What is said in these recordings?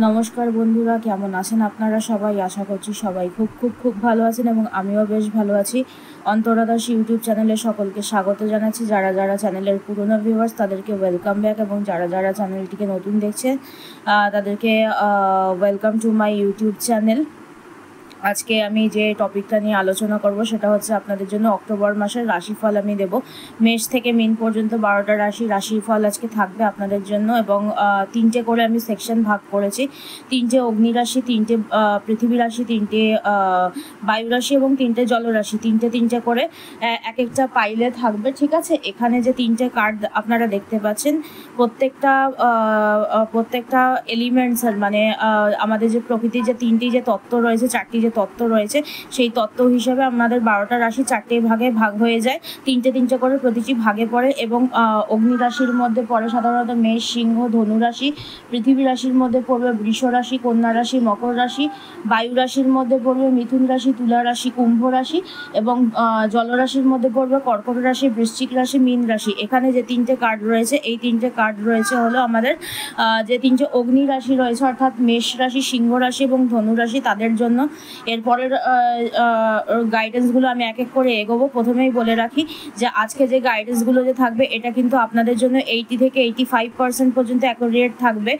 নমস্কার বন্ধুরা, কেমন আছেন আপনারা সবাই? আশা করছি সবাই খুব খুব খুব ভালো আছেন এবং আমিও বেশ ভালো আছি। অন্তরা দাস ইউটিউব চ্যানেলে সকলকে স্বাগত জানাচ্ছি। যারা যারা চ্যানেলের পুরনো ভিউয়ার্স তাদেরকে ওয়েলকাম ব্যাক, এবং যারা যারা চ্যানেলটিকে নতুন দেখছেন তাদেরকে welcome to my YouTube channel. আজকে আমি যে টপিকটা নিয়ে আলোচনা করব সেটা হচ্ছে আপনাদের জন্য অক্টোবর মাসের রাশিফল আমি দেব। মেষ থেকে মিন পর্যন্ত 12টা রাশিফল আজকে থাকবে আপনাদের জন্য, এবং 3টে করে আমি সেকশন ভাগ করেছি। 3টে অগ্নি রাশি, 3টে পৃথিবী রাশি, 3টে বায়ু রাশি এবং 3টে জলরাশি। 3টে করে এক একটা পাইলে থাকবে, ঠিক আছে? এখানে যে 3টে কার্ড আপনারা দেখতে পাচ্ছেন, প্রত্যেকটা এলিমেন্টসের মানে আমাদের যে প্রকৃতির যে 3টি যে তত্ত্ব রয়েছে, 4টি যে তত্ত্ব রয়েছে, সেই তত্ত্ব হিসেবে আমাদের 12টা রাশি 4টে ভাগে ভাগ হয়ে যায়। 3টে করে প্রতিটি ভাগে পড়ে, এবং অগ্নি রাশির মধ্যে পড়ে সাধারণত মেষ, সিংহ, ধনু রাশি। পৃথিবী রাশির মধ্যে পড়বে বৃষ রাশি, কন্যা রাশি, মকর রাশি। বায়ু রাশির মধ্যে পড়বে মিথুন রাশি, তুলা রাশি, কুম্ভ রাশি, এবং জলরাশির মধ্যে পড়বে কর্কট রাশি, বৃশ্চিক রাশি, মীন রাশি। এখানে যে 3টে কার্ড রয়েছে, এই 3টে কার্ড রয়েছে হলো আমাদের যে 3টে অগ্নি রাশি রয়েছে, অর্থাৎ মেষ রাশি, সিংহ রাশি এবং ধনু রাশি, তাদের জন্য। এরপরের গাইডেন্সগুলো আমি এক এক করে এগোবো। প্রথমেই বলে রাখি যে আজকে যে গাইডেন্সগুলো যে থাকবে, এটা কিন্তু আপনাদের জন্য 80 থেকে 85% পর্যন্ত অ্যাকুরেট থাকবে,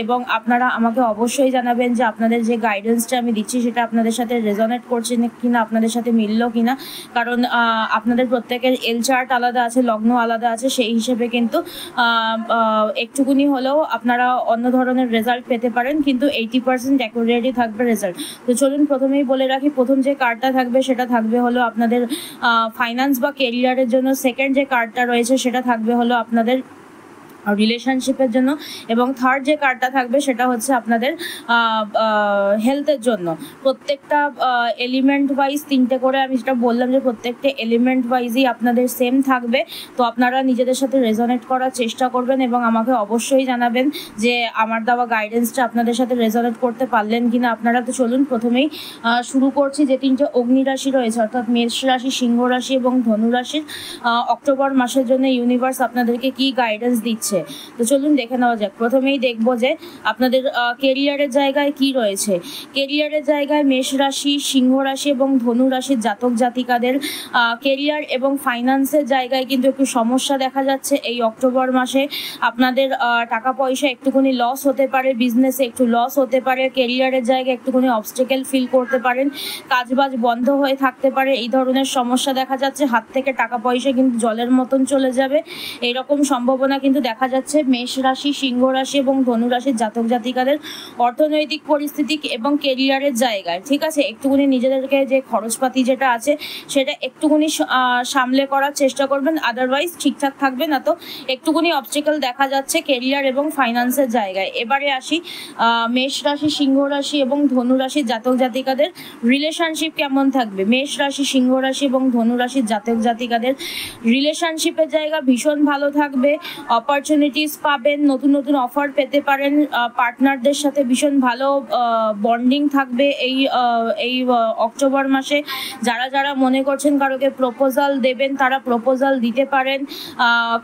এবং আপনারা আমাকে অবশ্যই জানাবেন যে আপনাদের যে গাইডেন্সটা আমি দিচ্ছি সেটা আপনাদের সাথে রেজনেট করছে কিনা, আপনাদের সাথে মিললো কিনা। কারণ আপনাদের প্রত্যেকের এল চার্ট আলাদা আছে, লগ্ন আলাদা আছে, সেই হিসেবে কিন্তু একটুকুনি হলেও আপনারা অন্য ধরনের রেজাল্ট পেতে পারেন, কিন্তু 80% অ্যাকুরেটই থাকবে রেজাল্ট। তো চলুন প্রথমেই বলে রাখি, প্রথম যে কার্ডটা থাকবে সেটা থাকবে হলো আপনাদের ফাইন্যান্স বা কেরিয়ারের জন্য। সেকেন্ড যে কার্ডটা রয়েছে সেটা থাকবে হলো আপনাদের রিলেশনশিপের জন্য, এবং থার্ড যে কার্ডটা থাকবে সেটা হচ্ছে আপনাদের হেলথের জন্য। প্রত্যেকটা এলিমেন্ট ওয়াইজ 3টে করে, আমি যেটা বললাম যে প্রত্যেকটা এলিমেন্ট ওয়াইজই আপনাদের সেম থাকবে। তো আপনারা নিজেদের সাথে রেজনেট করার চেষ্টা করবেন এবং আমাকে অবশ্যই জানাবেন যে আমার দেওয়া গাইডেন্সটা আপনাদের সাথে রেজনেট করতে পারলেন কিনা আপনারা। তো চলুন প্রথমেই শুরু করছি। যে 3টে অগ্নি রাশি রয়েছে, অর্থাৎ মেষ রাশি, সিংহ রাশি এবং ধনু রাশির অক্টোবর মাসের জন্য ইউনিভার্স আপনাদেরকে কি গাইডেন্স দিচ্ছে, তো চলুন দেখে নেওয়া যাক। প্রথমেই দেখবো যে আপনাদের কেরিয়ারের জায়গায় কি রয়েছে। কেরিয়ারের জায়গায় মেষ রাশি, সিংহ রাশি এবং ধনু রাশির জাতক জাতিকাদের কেরিয়ার এবং ফাইন্যান্সের জায়গায় কিন্তু একটু সমস্যা দেখা যাচ্ছে এই অক্টোবর মাসে। আপনাদের টাকা পয়সা একটুখানি লস হতে পারে, বিজনেসে একটু লস হতে পারে, কেরিয়ারের জায়গায় একটুখানি অবস্টেকেল ফিল করতে পারেন, কাজবাজ বন্ধ হয়ে থাকতে পারে, এই ধরনের সমস্যা দেখা যাচ্ছে। হাত থেকে টাকা পয়সা কিন্তু জলের মতন চলে যাবে, এইরকম সম্ভাবনা কিন্তু দেখা যাচ্ছে মেষ রাশি, সিংহ রাশি এবং ধনু রাশির জাতক জাতিকাদের অর্থনৈতিক পরিস্থিতি এবং কেরিয়ারের জায়গায়। ঠিক আছে, একটুখানি নিজেদেরকে যে খরচপাতি যেটা আছে সেটা একটুখানি সামলে করার চেষ্টা করবেন, আদারওয়াইজ ঠিকঠাক থাকবে না। তো একটুখানি অবস্টেকল দেখা যাচ্ছে কেরিয়ার এবং ফাইন্যান্সের জায়গায়। এবারে আসি মেষ রাশি, সিংহ রাশি এবং ধনু রাশির জাতক জাতিকাদের রিলেশনশিপ কেমন থাকবে। মেষ রাশি, সিংহ রাশি এবং ধনু রাশির জাতক জাতিকাদের রিলেশনশিপের জায়গা ভীষণ ভালো থাকবে। অপরচুনিটিস পাবেন, নতুন নতুন অফার পেতে পারেন, পার্টনারদের সাথে ভীষণ ভালো বন্ডিং থাকবে এই অক্টোবর মাসে। যারা যারা মনে করছেন কারোকে প্রপোজাল দেবেন, তারা প্রপোজাল দিতে পারেন,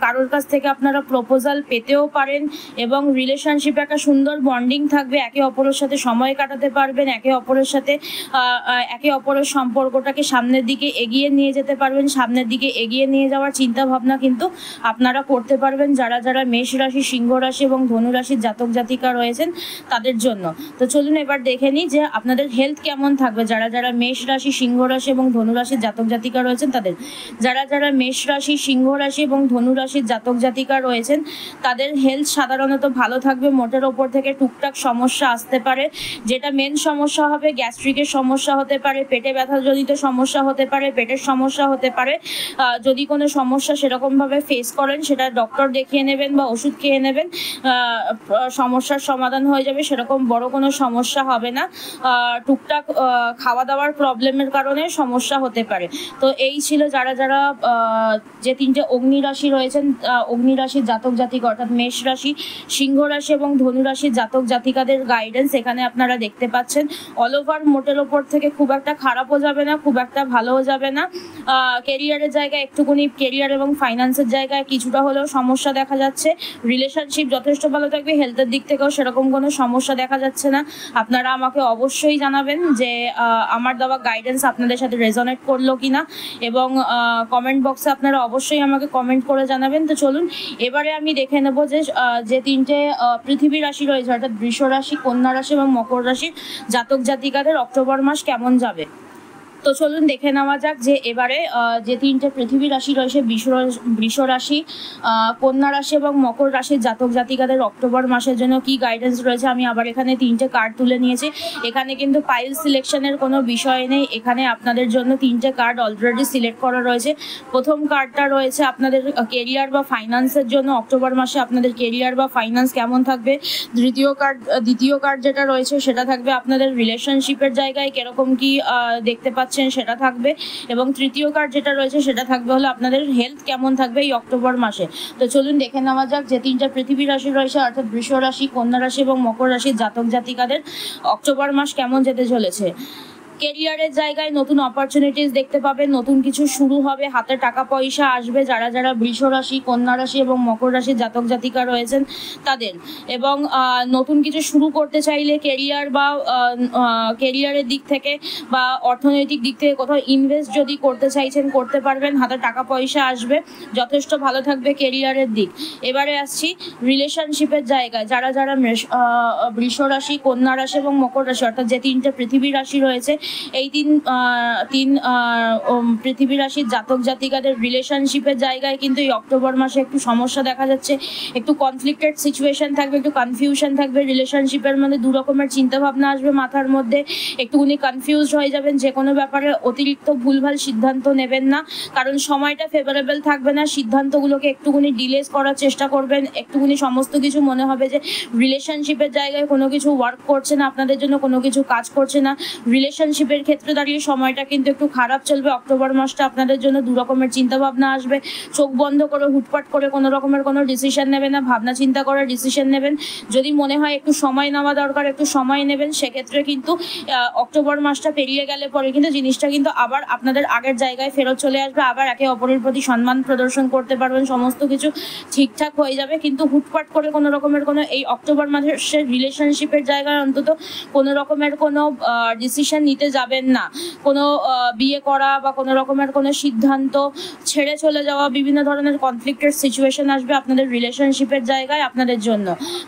কারোর কাছ থেকে আপনারা প্রপোজাল পেতেও পারেন, এবং রিলেশনশিপে একটা সুন্দর বন্ডিং থাকবে। একে অপরের সাথে সময় কাটাতে পারবেন, একে অপরের সম্পর্কটাকে সামনের দিকে এগিয়ে নিয়ে যেতে পারবেন, সামনের দিকে এগিয়ে নিয়ে যাওয়ার চিন্তা ভাবনা কিন্তু আপনারা করতে পারবেন যারা যারা মেষ রাশি, সিংহ রাশি এবং ধনু রাশির জাতক জাতিকা রয়েছেন তাদের জন্য। তো চলুন এবার দেখে নিই যে আপনাদের হেলথ কেমন থাকবে যারা যারা মেষ রাশি, সিংহ রাশি এবং ধনু রাশির জাতক জাতিকা রয়েছেন তাদের। যারা যারা মেষ রাশি, সিংহ রাশি এবং ধনু রাশির জাতক জাতিকা রয়েছেন তাদের হেলথ সাধারণত ভালো থাকবে। মোটের ওপর থেকে টুকটাক সমস্যা আসতে পারে, যেটা মেন সমস্যা হবে গ্যাস্ট্রিকের সমস্যা হতে পারে, পেটে ব্যথাজনিত সমস্যা হতে পারে, পেটের সমস্যা হতে পারে। যদি কোনো সমস্যা সেরকমভাবে ফেস করেন সেটা ডক্টর দেখিয়ে নেবেন বা ওষুধ খেয়ে নেবেন, সমস্যার সমাধান হয়ে যাবে। সেরকম বড় কোনো সমস্যা হবে না, টুকটাক খাওয়া দাওয়ার প্রবলেমের কারণে সমস্যা হতে পারে। তো এই ছিল যারা যারা যে 3টে অগ্নি রাশি রয়েছেন, অগ্নি রাশির জাতক জাতিকা অর্থাৎ মেষ রাশি, সিংহ রাশি এবং ধনু রাশির জাতক জাতিকাদের গাইডেন্স এখানে আপনারা দেখতে পাচ্ছেন। অল ওভার মোটের ওপর থেকে খুব একটা খারাপও যাবে না, খুব একটা ভালোও যাবে না। কেরিয়ারের জায়গায় একটুখানি, কেরিয়ার এবং ফাইন্যান্সের জায়গায় কিছুটা হলেও সমস্যা দেখা যাচ্ছে। যাচ্ছে। রিলেশনশিপ যথেষ্ট ভালো থাকবে, হেলথের দিক থেকেও সেরকম কোনো সমস্যা দেখা যাচ্ছে না। আপনারা আমাকে অবশ্যই জানাবেন যে আমার দেওয়া গাইডেন্স আপনাদের সাথে রেজোনেট করলো কিনা, এবং কমেন্ট বক্সে আপনারা অবশ্যই আমাকে কমেন্ট করে জানাবেন। তো চলুন এবারে আমি দেখে নেব যে তিনটে পৃথিবী রাশি রয়েছে, অর্থাৎ বৃষ রাশি, কন্যা রাশি এবং মকর রাশির জাতক জাতিকাদের অক্টোবর মাস কেমন যাবে। তো চলুন দেখে নেওয়া যাক যে এবারে যে তিনটে পৃথিবী রাশি রয়েছে, বৃষ রাশি, কন্যা রাশি এবং মকর রাশির জাতক জাতিকাদের অক্টোবর মাসের জন্য কি গাইডেন্স রয়েছে। আমি আবার এখানে তিনটে কার্ড তুলে নিয়েছি। এখানে কিন্তু পাইল সিলেকশনের কোনো বিষয় নেই, এখানে আপনাদের জন্য তিনটে কার্ড অলরেডি সিলেক্ট করা রয়েছে। প্রথম কার্ডটা রয়েছে আপনাদের কেরিয়ার বা ফাইন্যান্সের জন্য অক্টোবর মাসে আপনাদের কেরিয়ার বা ফাইন্যান্স কেমন থাকবে। দ্বিতীয় কার্ড যেটা রয়েছে সেটা থাকবে আপনাদের রিলেশনশিপের জায়গায় কিরকম কি দেখতে পাচ্ছেন সেটা থাকবে, এবং তৃতীয় কার্ড যেটা রয়েছে সেটা থাকবে হলো আপনাদের হেলথ কেমন থাকবে এই অক্টোবর মাসে। তো চলুন দেখে নেওয়া যাক যে তিনটা পৃথিবী রাশি রয়েছে, অর্থাৎ বৃষ রাশি, কন্যা রাশি এবং মকর রাশির জাতক জাতিকাদের অক্টোবর মাস কেমন যেতে চলেছে। কেরিয়ারের জায়গায় নতুন অপরচুনিটিস দেখতে পাবেন, নতুন কিছু শুরু হবে, হাতে টাকা পয়সা আসবে যারা যারা বৃষ রাশি, কন্যা রাশি এবং মকর রাশির জাতক জাতিকা রয়েছেন তাদের। এবং নতুন কিছু শুরু করতে চাইলে কেরিয়ারের দিক থেকে বা অর্থনৈতিক দিক থেকে কোথাও ইনভেস্ট যদি করতে চাইছেন করতে পারবেন, হাতে টাকা পয়সা আসবে, যথেষ্ট ভালো থাকবে কেরিয়ারের দিক। এবারে আসছি রিলেশনশিপের জায়গায়, যারা যারা বৃষ রাশি, কন্যা রাশি এবং মকর রাশি, অর্থাৎ যে তিনটে পৃথিবী রাশি রয়েছে, এই তিন পৃথিবী রাশির জাতক জাতিকাদের রিলেশনশিপের জায়গায় কিন্তু এই অক্টোবর মাসে একটু সমস্যা দেখা যাচ্ছে, একটু কনফ্লিক্টেড সিচুয়েশন থাকবে, একটু কনফিউশন থাকবে রিলেশনশিপের মধ্যে, দু রকমের চিন্তাভাবনা আসবে মাথার মধ্যে, একটুখানি কনফিউজড হয়ে যাবেন, যে কোনো ব্যাপারে অতিরিক্ত ভুলভাল সিদ্ধান্ত নেবেন না, কারণ সময়টা ফেভারেবল থাকবে না, সিদ্ধান্তগুলোকে একটুখানি ডিলেস করার চেষ্টা করবেন, একটুখানি সমস্ত কিছু মনে হবে যে রিলেশনশিপের জায়গায় কোনো কিছু ওয়ার্ক করছে না, আপনাদের জন্য কোনো কিছু কাজ করছে না। রিলেশনশিপের ক্ষেত্রে দাঁড়িয়ে সময়টা কিন্তু একটু খারাপ চলবে, অক্টোবর মাসটা আপনাদের জন্য দু রকমের চিন্তাভাবনা আসবে, চোখ বন্ধ করে হুটপাট করে কোনো রকমের কোনো ডিসিশন নেবেন না, ভাবনা চিন্তা করে ডিসিশন নেবেন। যদি মনে হয় একটু সময় নেওয়া দরকার, একটু সময় নেবেন, সেক্ষেত্রে কিন্তু অক্টোবর মাসটা পেরিয়ে গেলে পরে কিন্তু জিনিসটা কিন্তু আবার আপনাদের আগের জায়গায় ফেরত চলে আসবে, আবার একে অপরের প্রতি সম্মান প্রদর্শন করতে পারবেন, সমস্ত কিছু ঠিকঠাক হয়ে যাবে। কিন্তু হুটপাট করে কোনো রকমের কোনো এই অক্টোবর মাসের রিলেশনশিপের জায়গায় অন্তত কোনো রকমের কোনো ডিসিশন নিতে যাবেন না, কোনো বিয়ে করা বা কোনো রকমের কোনো সিদ্ধান্ত ছেড়ে চলে যাওয়া, বিভিন্ন ধরনের কনফ্লিক্টেড সিচুয়েশন আসবে আপনাদের রিলেশনশিপের জায়গায় আপনাদের জন্য।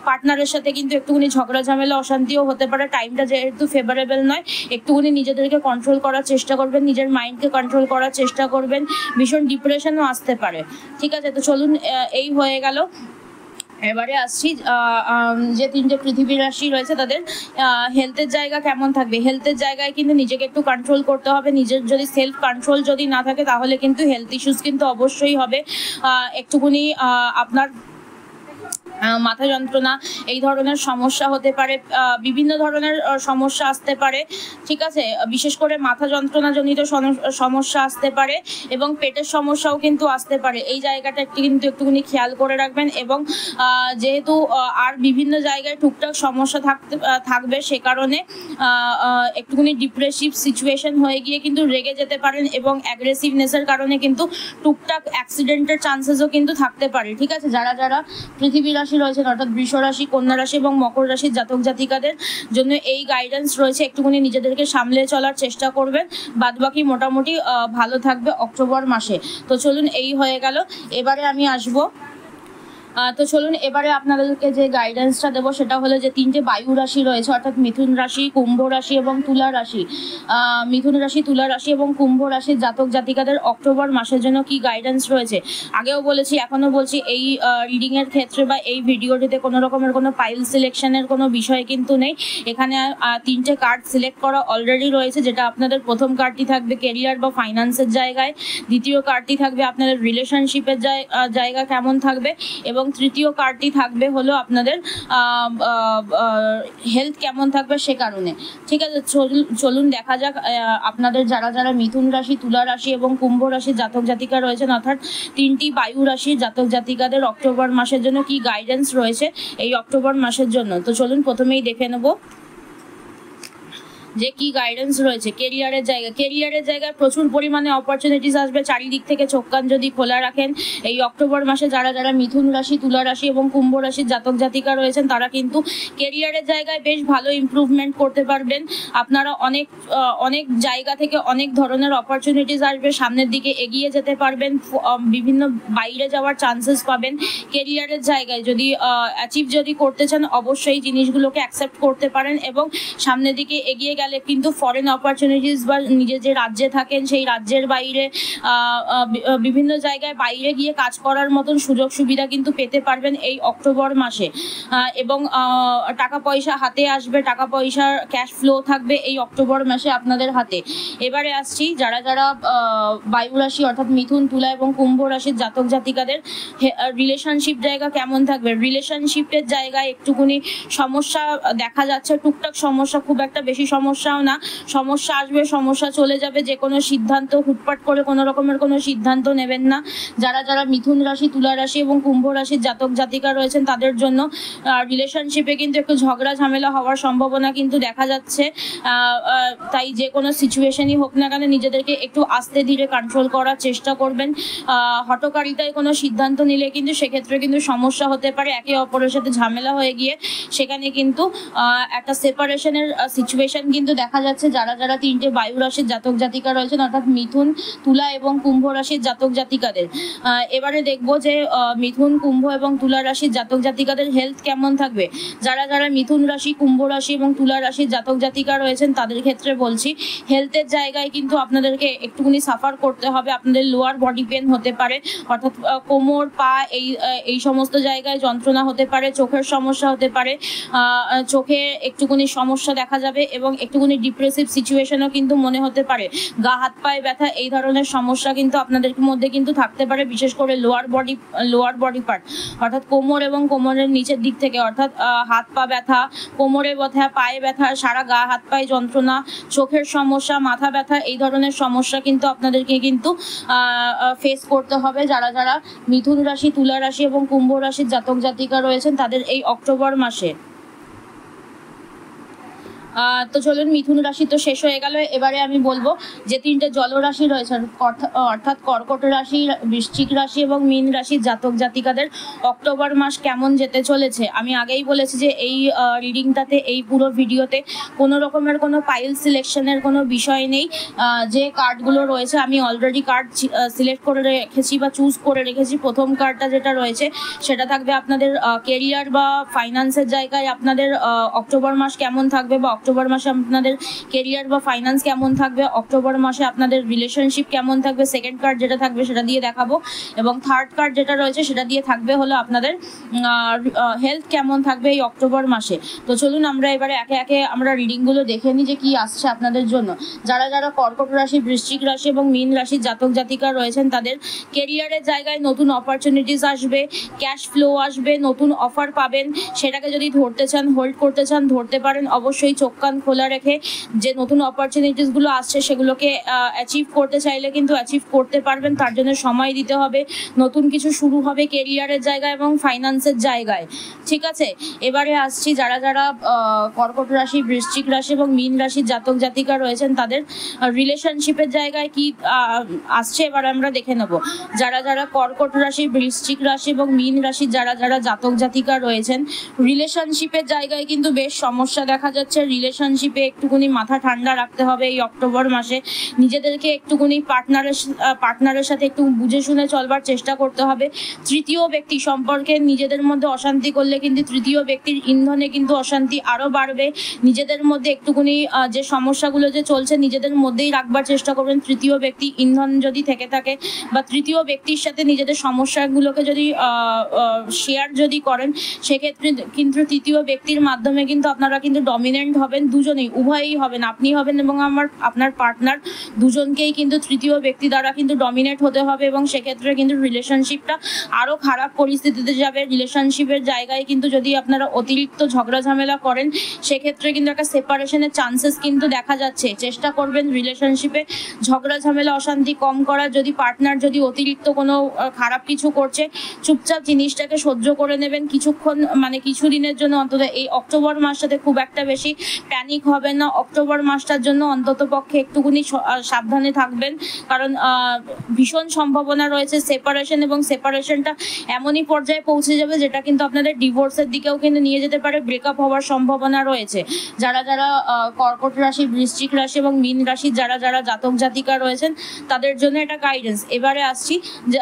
পার্টনারের সাথে কিন্তু একটুখানি ঝগড়া ঝামেলা অশান্তিও হতে পারে, টাইমটা যেহেতু ফেভারেবল নয়, একটুখানি নিজেদেরকে কন্ট্রোল করার চেষ্টা করবেন, নিজের মাইন্ডকে কন্ট্রোল করার চেষ্টা করবেন, ভীষণ ডিপ্রেশনও আসতে পারে। ঠিক আছে, তো চলুন এই হয়ে গেল। এবারে আসছি যে তিনটে পৃথিবী রাশি রয়েছে তাদের হেলথের জায়গা কেমন থাকবে। হেলথের জায়গায় কিন্তু নিজেকে একটু কন্ট্রোল করতে হবে, নিজের যদি সেলফ কন্ট্রোল যদি না থাকে তাহলে কিন্তু হেলথ ইস্যুস কিন্তু অবশ্যই হবে। একটুখানি আপনার মাথা যন্ত্রণা এই ধরনের সমস্যা হতে পারে, বিভিন্ন ধরনের সমস্যা আসতে পারে। ঠিক আছে, বিশেষ করে মাথা যন্ত্রণাজনিত সমস্যা আসতে পারে এবং পেটের সমস্যাও কিন্তু আসতে পারে, এই জায়গাটা কিন্তু একটুখানি খেয়াল করে রাখবেন। এবং যেহেতু আর বিভিন্ন জায়গায় টুকটাক সমস্যা থাকবে, সে কারণে একটুখানি ডিপ্রেসিভ সিচুয়েশন হয়ে গিয়ে কিন্তু রেগে যেতে পারেন, এবং অ্যাগ্রেসিভনেসের কারণে কিন্তু টুকটাক অ্যাক্সিডেন্টের চান্সেসও কিন্তু থাকতে পারে। ঠিক আছে, যারা যারা পৃথিবী রাশি রয়েছেন, অর্থাৎ বৃষ রাশি, কন্যা রাশি এবং মকর রাশির জাতক জাতিকাদের জন্য এই গাইডেন্স রয়েছে, একটুখানি নিজেদেরকে সামলে চলার চেষ্টা করবেন, বাদবাকি মোটামুটি ভালো থাকবে অক্টোবর মাসে। তো চলুন এই হয়ে গেল। এবারে আমি আসবো, তো চলুন এবারে আপনাদেরকে যে গাইডেন্সটা দেবো সেটা হলো যে তিনটে বায়ু রাশি রয়েছে, অর্থাৎ মিথুন রাশি, কুম্ভ রাশি এবং তুলা রাশি। মিথুন রাশি, তুলা রাশি এবং কুম্ভ রাশির জাতক জাতিকাদের অক্টোবর মাসের জন্য কি গাইডেন্স রয়েছে। আগেও বলেছি, এখনও বলছি, এই রিডিংয়ের ক্ষেত্রে বা এই ভিডিওটিতে কোনো রকমের কোনো পাইল সিলেকশনের কোনো বিষয় কিন্তু নেই। এখানে তিনটে কার্ড সিলেক্ট করা অলরেডি রয়েছে, যেটা আপনাদের প্রথম কার্ডটি থাকবে কেরিয়ার বা ফাইন্যান্সের জায়গায়, দ্বিতীয় কার্ডটি থাকবে আপনাদের রিলেশনশিপের জায়গা কেমন থাকবে, এবং তৃতীয় কার্ডটি থাকবে হলো আপনাদের হেলথ কেমন থাকবে সে কারণে। ঠিক আছে, চলুন দেখা যাক আপনাদের যারা যারা মিথুন রাশি, তুলা রাশি এবং কুম্ভ রাশির জাতক জাতিকা রয়েছেন, অর্থাৎ তিনটি বায়ু রাশির জাতক জাতিকাদের অক্টোবর মাসের জন্য কি গাইডেন্স রয়েছে এই অক্টোবর মাসের জন্য। তো চলুন প্রথমেই দেখে নেব যে কি গাইডেন্স রয়েছে কেরিয়ারের জায়গায় প্রচুর পরিমাণে অপরচুনিটিস আসবে। চারিদিক থেকে চোখ কান যদি খোলা রাখেন এই অক্টোবর মাসে যারা মিথুন রাশি, তুলা রাশি এবং কুম্ভ রাশির জাতক জাতিকা রয়েছেন তারা কিন্তু কেরিয়ারের জায়গায় বেশ ভালো ইমপ্রুভমেন্ট করতে পারবেন। আপনারা অনেক জায়গা থেকে অনেক ধরনের অপরচুনিটিস আসবে, সামনের দিকে এগিয়ে যেতে পারবেন, বিভিন্ন বাইরে যাওয়ার চান্সেস পাবেন। কেরিয়ারের জায়গায় যদি অ্যাচিভ যদি করতে চান অবশ্যই জিনিসগুলোকে অ্যাকসেপ্ট করতে পারেন এবং সামনের দিকে এগিয়ে গেলে কিন্তু ফরেন অপরচুনিটিস বা নিজে যে রাজ্যে থাকেন সেই রাজ্যের বাইরে বিভিন্ন জায়গায় বাইরে গিয়ে কাজ করার মতন সুযোগ সুবিধা কিন্তু পেতে পারবেন এই অক্টোবর মাসে। এবং টাকা পয়সা হাতে আসবে, টাকা পয়সার ক্যাশ ফ্লো থাকবে এই অক্টোবর মাসে আপনাদের হাতে। এবারে আসছি যারা বায়ু রাশি অর্থাৎ মিথুন, তুলা এবং কুম্ভ রাশির জাতক জাতিকাদের রিলেশনশিপ জায়গা কেমন থাকবে। রিলেশনশিপের জায়গায় একটুখানি সমস্যা দেখা যাচ্ছে, টুকটাক সমস্যা, খুব একটা বেশি সমস্যাও না। সমস্যা আসবে, সমস্যা চলে যাবে। যে কোনো সিদ্ধান্ত হুটপাট করে কোনো রকমের কোনো সিদ্ধান্ত নেবেন না। যারা মিথুন রাশি, তুলা রাশি এবং কুম্ভ রাশির জাতক জাতিকা রয়েছেন তাদের জন্য রিলেশনশিপে কিন্তু একটু ঝগড়া ঝামেলা হওয়ার সম্ভাবনা কিন্তু দেখা যাচ্ছে। তাই যে কোনো সিচুয়েশনই হোক না কেন নিজেদেরকে একটু আস্তে ধীরে কন্ট্রোল করার চেষ্টা করবেন। হঠকারিতায় কোনো সিদ্ধান্ত নিলে কিন্তু সেক্ষেত্রে কিন্তু সমস্যা হতে পারে, একে অপরের সাথে ঝামেলা হয়ে গিয়ে সেখানে কিন্তু একটা সেপারেশনের সিচুয়েশন কিন্তু দেখা যাচ্ছে। যারা তিনটে বায়ু রাশির জাতক জাতিকা রয়েছেন অর্থাৎ মিথুন, তুলা এবং কুম্ভ রাশির জাতক জাতিকাদের এবারে দেখবো যে মিথুন, কুম্ভ এবং তুলা রাশির জাতক জাতিকাদের হেলথ কেমন থাকবে। যারা মিথুন রাশি, কুম্ভ রাশি এবং তুলা রাশির জাতক জাতিকা রয়েছেন তাদের ক্ষেত্রে বলছি হেলথের জায়গায় কিন্তু আপনাদেরকে একটুখানি সাফার করতে হবে। আপনাদের লোয়ার বডি পেন হতে পারে অর্থাৎ কোমর, পা এই সমস্ত জায়গায় যন্ত্রণা হতে পারে, চোখের সমস্যা হতে পারে, চোখে একটুখানি সমস্যা দেখা যাবে এবং একটুখানি ডিপ্রেসিভ সিচুয়েশনও কিন্তু মনে হতে পারে। গা হাত পায়ে ব্যথা এই ধরনের সমস্যা কিন্তু আপনাদের মধ্যে কিন্তু থাকতে পারে, বিশেষ করে লোয়ার বডি পার্ট অর্থাৎ কোমর এবং কোমরের নিচের দিক থেকে অর্থাৎ হাত পা ব্যথা, কোমরে ব্যথা, পায়ে ব্যথা, সারা গা হাত পায়ে যন্ত্রণা, চোখের সমস্যা, মাথা ব্যথা এই ধরনের সমস্যা কিন্তু আপনাদেরকে কিন্তু ফেস করতে হবে। যারা মিথুন রাশি, তুলা রাশি এবং কুম্ভ রাশির জাতক জাতিকা রয়েছেন তাদের এই অক্টোবর মাসে। তো চলুন, মিথুন রাশি তো শেষ হয়ে গেল। এবারে আমি বলবো যে তিনটে জলরাশি রয়েছে অর্থাৎ কর্কট রাশি, বৃশ্চিক রাশি এবং মীন রাশির জাতক জাতিকাদের অক্টোবর মাস কেমন যেতে চলেছে। আমি আগেই বলেছি যে এই রিডিংটাতে, এই পুরো ভিডিওতে কোনো রকমের কোনো পাইল সিলেকশনের কোনো বিষয় নেই। যে কার্ডগুলো রয়েছে আমি অলরেডি কার্ড সিলেক্ট করে রেখেছি বা চুজ করে রেখেছি। প্রথম কার্ডটা যেটা রয়েছে সেটা থাকবে আপনাদের কেরিয়ার বা ফাইন্যান্সের জায়গায় আপনাদের অক্টোবর মাস কেমন থাকবে বা অক্টোবর মাসে আপনাদের কেরিয়ার বা ফাইন্যান্স কেমন থাকবে, অক্টোবর মাসে আপনাদের রিলেশনশিপ কেমন থাকবে। সেকেন্ড কার্ড যেটা থাকবে সেটা দিয়ে দেখাবো এবং থার্ড কার্ড যেটা রয়েছে সেটা দিয়ে থাকবে হলো আপনাদের হেলথ কেমন থাকবে এই অক্টোবর মাসে। তো চলুন আমরা এবারে একে একে আমরা রিডিংগুলো দেখে নিই যে কি আসছে আপনাদের জন্য। যারা কর্কট রাশি, বৃশ্চিক রাশি এবং মীন রাশির জাতক জাতিকা রয়েছেন তাদের কেরিয়ারের জায়গায় নতুন অপরচুনিটিস আসবে, ক্যাশ ফ্লো আসবে, নতুন অফার পাবেন। সেটাকে যদি ধরতে চান, হোল্ড করতে চান, ধরতে পারেন। অবশ্যই চোখ কান খোলা রেখে যে নতুন অপরচুনিটিসগুলো আসছে সেগুলোকে অ্যাচিভ করতে চাইলে কিন্তু অ্যাচিভ করতে পারবেন। তার জন্য সময় দিতে হবে। নতুন কিছু শুরু হবে কেরিয়ারের জায়গায় এবং ফাইন্যান্সের জায়গায়, ঠিক আছে। এবারে আসছি যারা কর্কট রাশি, বৃশ্চিক রাশি এবং মীন রাশির জাতক জাতিকা রয়েছেন তাদের রিলেশনশিপের জায়গায় কি আসছে এবার আমরা দেখে নেব। যারা কর্কট রাশি, বৃশ্চিক রাশি এবং মীন রাশির যারা জাতক জাতিকা রয়েছেন রিলেশনশিপের জায়গায় কিন্তু বেশ সমস্যা দেখা যাচ্ছে। রিলেশনশিপে একটুখানি মাথা ঠান্ডা রাখতে হবে এই অক্টোবর মাসে। নিজেদেরকে একটুখানি পার্টনারের সাথে একটু বুঝে শুনে চলবার চেষ্টা করতে হবে। তৃতীয় ব্যক্তি সম্পর্কে নিজেদের মধ্যে অশান্তি করলে কিন্তু তৃতীয় ব্যক্তির ইন্ধনে কিন্তু অশান্তি আরও বাড়বে। নিজেদের মধ্যে একটুখানি যে সমস্যাগুলো যে চলছে নিজেদের মধ্যেই রাখবার চেষ্টা করবেন। তৃতীয় ব্যক্তি ইন্ধন যদি থেকে থাকে বা তৃতীয় ব্যক্তির সাথে নিজেদের সমস্যাগুলোকে যদি শেয়ার যদি করেন সেক্ষেত্রে কিন্তু তৃতীয় ব্যক্তির মাধ্যমে কিন্তু আপনারা কিন্তু ডমিনেন্ট হবেন। দুজনেই, উভয়ই হবেন, আপনি হবেন এবং আপনার পার্টনার, দুজনকেই কিন্তু তৃতীয় ব্যক্তি দ্বারা কিন্তু ডমিনেট হতে হবে এবং সেক্ষেত্রে কিন্তু রিলেশনশিপটা আরও খারাপ পরিস্থিতিতে যাবে। রিলেশনশিপের জায়গায় কিন্তু যদি আপনারা অতিরিক্ত ঝগড়া ঝামেলা করেন সেক্ষেত্রে কিন্তু একটা সেপারেশনের চান্সেস কিন্তু দেখা যাচ্ছে। চেষ্টা করবেন রিলেশনশিপে ঝগড়া ঝামেলা অশান্তি কম করার। যদি পার্টনার যদি অতিরিক্ত কোনো খারাপ কিছু করছে চুপচাপ জিনিসটাকে সহ্য করে নেবেন কিছুক্ষণ, মানে কিছু দিনের জন্য অন্তত। এই অক্টোবর মাসটাতে খুব একটা বেশি প্যানিক হবেন না। অক্টোবর মাসটার জন্য অন্তত পক্ষে একটুকুনি সাবধানে থাকবেন, কারণ ভীষণ সম্ভাবনা রয়েছে সেপারেশন, এবং সেপারেশনটা এমনই পর্যায়ে পৌঁছে যাবে যেটা কিন্তু আপনাদের ডিভোর্সের দিকেও কিন্তু নিয়ে যেতে পারে, ব্রেকআপ হওয়ার সম্ভাবনা রয়েছে। যারা যারা কর্কট রাশি, বৃশ্চিক রাশি এবং মীন রাশির যারা যারা জাতক জাতিকা রয়েছেন তাদের জন্য এটা গাইডেন্স। এবারে আসছি যে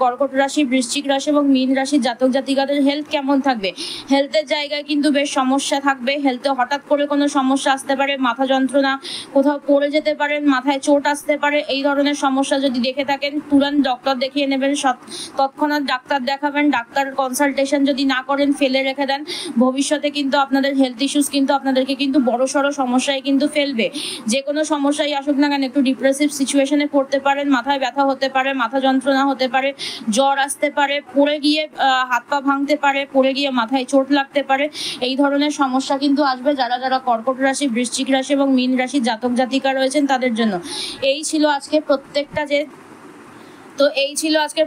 কর্কট রাশি, বৃশ্চিক রাশি এবং মীন রাশির জাতক জাতিকাদের হেলথ কেমন থাকবে। হেলথের জায়গায় কিন্তু বেশ সমস্যা থাকবে। হেলথে হঠাৎ করে কোনো সমস্যা আসতে পারে, মাথা যন্ত্রণা, কোথাও পড়ে যেতে পারেন, মাথায় চোট আসতে পারে। এই ধরনের সমস্যা যদি দেখে থাকেন তুরন্ত ডক্টর দেখিয়ে নেবেন, তৎক্ষণাৎ ডাক্তার দেখাবেন। ডাক্তার কনসালটেশন যদি না করেন, ফেলে রেখে দেন, ভবিষ্যতে কিন্তু আপনাদের হেলথ ইস্যুস কিন্তু আপনাদেরকে কিন্তু বড়সড় সমস্যায় কিন্তু ফেলবে। যে কোনো সমস্যাই আসুক না কেন, একটু ডিপ্রেসিভ সিচুয়েশনে পড়তে পারেন, মাথায় ব্যথা হতে পারে, মাথা যন্ত্রণা হতে পারে, জ্বর আসতে পারে, পড়ে গিয়ে হাত পা ভাঙতে পারে, পড়ে গিয়ে মাথায় চোট লাগতে পারে। এই ধরনের সমস্যা কিন্তু আসবে যারা যারা কর্কট রাশি, বৃশ্চিক রাশি এবং মীন রাশির জাতক জাতিকা রয়েছেন তাদের জন্য। এই ছিল আজকে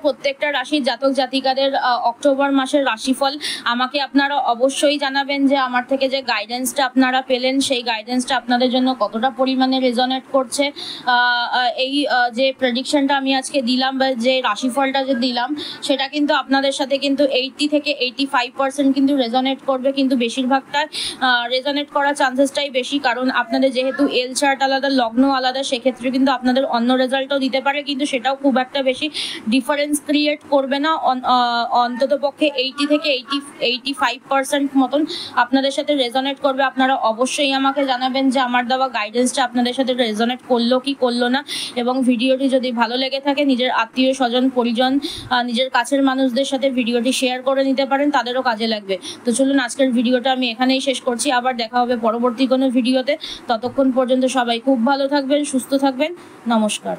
প্রত্যেকটা রাশির জাতক জাতিকাদের অক্টোবর মাসের রাশিফল। আমাকে আপনারা অবশ্যই জানাবেন যে আমার থেকে যে গাইডেন্সটা আপনারা পেলেন সেই গাইডেন্সটা আপনাদের জন্য কতটা পরিমাণে রেজনেট করছে। এই যে প্রেডিকশনটা আমি আজকে দিলাম বা যে রাশিফলটা যে দিলাম সেটা কিন্তু আপনাদের সাথে কিন্তু 80 থেকে 85% কিন্তু রেজনেট করবে, কিন্তু বেশিরভাগটা রেজনেট করার চান্সেসটাই বেশি, কারণ আপনাদের যেহেতু এল চার্ট আলাদা, লগ্ন আলাদা, সেক্ষেত্রে কিন্তু আপনাদের অন্য রেজাল্টও দিতে পারে, কিন্তু সেটাও খুব একটা বেশি ডিফারেন্স ক্রিয়েট করবে না। অন্তত পক্ষে 80 থেকে 85% মতন আপনাদের সাথে রেজনেট করবে। আপনারা অবশ্যই আমাকে জানাবেন যে আমার দেওয়া গাইডেন্সটা আপনাদের সাথে রেজনেট করলো কি করলো না, এবং ভিডিওটি যদি ভালো লেগে থাকে নিজের আত্মীয় স্বজন, পরিজন, নিজের কাছের মানুষদের সাথে ভিডিওটি শেয়ার করে নিতে পারেন, তাদেরও কাজে লাগবে। তো চলুন আজকের ভিডিওটা আমি এখানেই শেষ করছি, আবার দেখা হবে পরবর্তী কোনো ভিডিওতে। ততক্ষণ পর্যন্ত সবাই খুব ভালো থাকবেন, সুস্থ থাকবেন। নমস্কার।